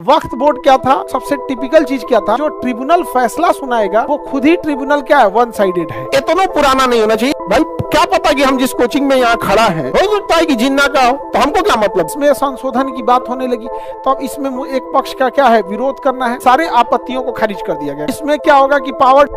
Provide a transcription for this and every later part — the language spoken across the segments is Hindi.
वक्फ बोर्ड क्या था, सबसे टिपिकल चीज क्या था, जो ट्रिब्यूनल फैसला सुनाएगा वो खुद ही ट्रिब्यूनल क्या है, वन साइडेड है। इतना पुराना नहीं होना चाहिए भाई। क्या पता कि हम जिस कोचिंग में यहाँ खड़ा है हो सकता है कि जिन्ना का हो, तो हमको क्या मतलब। इसमें संशोधन की बात होने लगी तो अब इसमें एक पक्ष का क्या है, विरोध करना है, सारे आपत्तियों को खारिज कर दिया गया। इसमें क्या होगा कि पावर,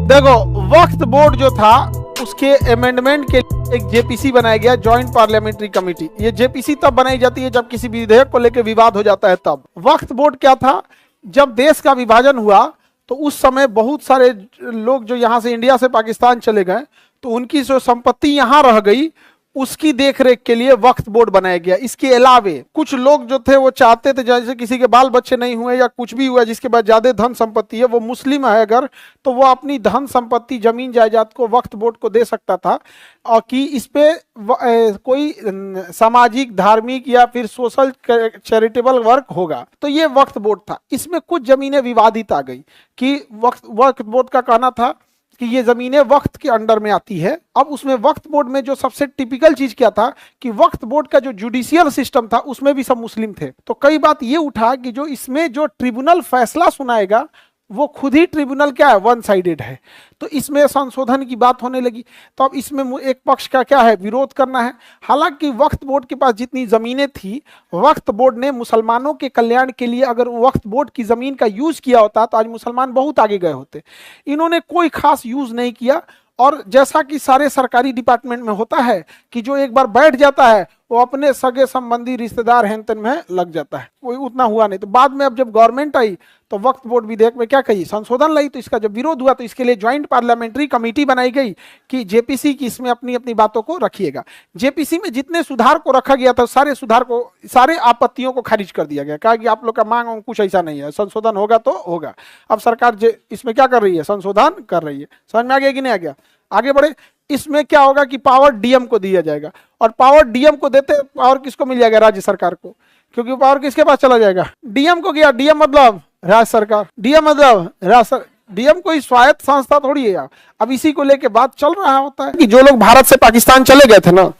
देखो वक्फ बोर्ड जो था उसके अमेंडमेंट के एक जेपीसी बनाया गया, जॉइंट पार्लियामेंट्री कमेटी। ये जेपीसी तब बनाई जाती है जब किसी विधेयक को लेकर विवाद हो जाता है तब। वक्फ बोर्ड क्या था, जब देश का विभाजन हुआ तो उस समय बहुत सारे लोग जो यहाँ से इंडिया से पाकिस्तान चले गए तो उनकी जो संपत्ति यहाँ रह गई उसकी देखरेख के लिए वक्फ बोर्ड बनाया गया। इसके अलावे कुछ लोग जो थे वो चाहते थे जैसे किसी के बाल बच्चे नहीं हुए या कुछ भी हुआ जिसके पास ज्यादा धन संपत्ति है, वो मुस्लिम है अगर, तो वो अपनी धन संपत्ति जमीन जायदाद को वक्फ बोर्ड को दे सकता था और कि इस पे कोई सामाजिक धार्मिक या फिर सोशल चैरिटेबल वर्क होगा। तो ये वक्फ बोर्ड था। इसमें कुछ जमीनें विवादित आ गई कि वक्फ बोर्ड का कहना था कि ये जमीनें वक्फ के अंडर में आती है। अब उसमें वक्फ बोर्ड में जो सबसे टिपिकल चीज क्या था कि वक्फ बोर्ड का जो जुडिशियल सिस्टम था उसमें भी सब मुस्लिम थे। तो कई बात ये उठा कि जो इसमें जो ट्रिब्यूनल फैसला सुनाएगा वो खुद ही ट्रिब्यूनल क्या है, वन साइडेड है। तो इसमें संशोधन की बात होने लगी तो अब इसमें एक पक्ष का क्या है, विरोध करना है। हालांकि वक्फ बोर्ड के पास जितनी जमीनें थी, वक्फ बोर्ड ने मुसलमानों के कल्याण के लिए अगर वक्फ बोर्ड की जमीन का यूज किया होता तो आज मुसलमान बहुत आगे गए होते। इन्होंने कोई खास यूज नहीं किया और जैसा कि सारे सरकारी डिपार्टमेंट में होता है कि जो एक बार बैठ जाता है वो अपने सगे संबंधी रिश्तेदार हेन में लग जाता है, कोई उतना हुआ नहीं। तो बाद में अब जब गवर्नमेंट आई तो वक्फ बोर्ड विधेयक में क्या कही, संशोधन लाई। तो इसका जब विरोध हुआ तो इसके लिए ज्वाइंट पार्लियामेंट्री कमेटी बनाई गई कि जेपीसी की इसमें अपनी अपनी बातों को रखिएगा। जेपीसी में जितने सुधार को रखा गया था सारे सुधार को, सारे आपत्तियों को खारिज कर दिया गया। कहा कि आप लोग का मांग कुछ ऐसा नहीं है, संशोधन होगा तो होगा। अब सरकार इसमें क्या कर रही है, संशोधन कर रही है। समझ में आ गया कि नहीं आ गया? आगे बढ़े। इसमें क्या होगा कि पावर डीएम को दिया जाएगा और पावर डीएम को देते पावर किसको मिल जाएगा, राज्य सरकार को, क्योंकि पावर किसके पास चला जाएगा, डीएम को गया। डीएम मतलब राज्य सरकार, डीएम मतलब डीएम कोई स्वायत्त संस्था थोड़ी है। अब इसी को लेके बात चल रहा होता है कि जो लोग भारत से पाकिस्तान चले गए थे ना,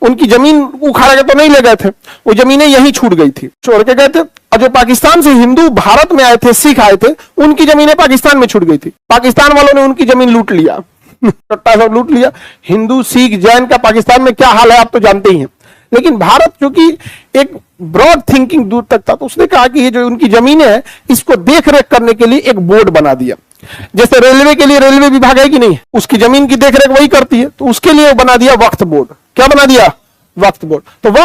उनकी जमीन उखाड़ के तो नहीं ले गए थे, वो जमीनें यहीं छूट गई थी, छोड़ के गए थे। और जो पाकिस्तान से हिंदू भारत में आए थे, सिख आए थे, उनकी जमीनें पाकिस्तान में छूट गई थी। पाकिस्तान वालों ने उनकी जमीन लूट लिया, टट्टा सब लूट लिया। हिंदू सिख जैन का पाकिस्तान में क्या हाल है आप तो जानते ही हैं। लेकिन भारत चूंकि एक ब्रॉड थिंकिंग दूर तक था तो उसने कहा कि ये जो उनकी जमीनें हैं इसको देख रेख करने के लिए एक बोर्ड बना दिया। जैसे रेलवे के लिए रेलवे विभाग है कि नहीं, उसकी जमीन की देख रेख वही करती है, तो उसके लिए बना दिया वक्फ बोर्ड। क्या बना दिया, वक्फ बोर्ड। तो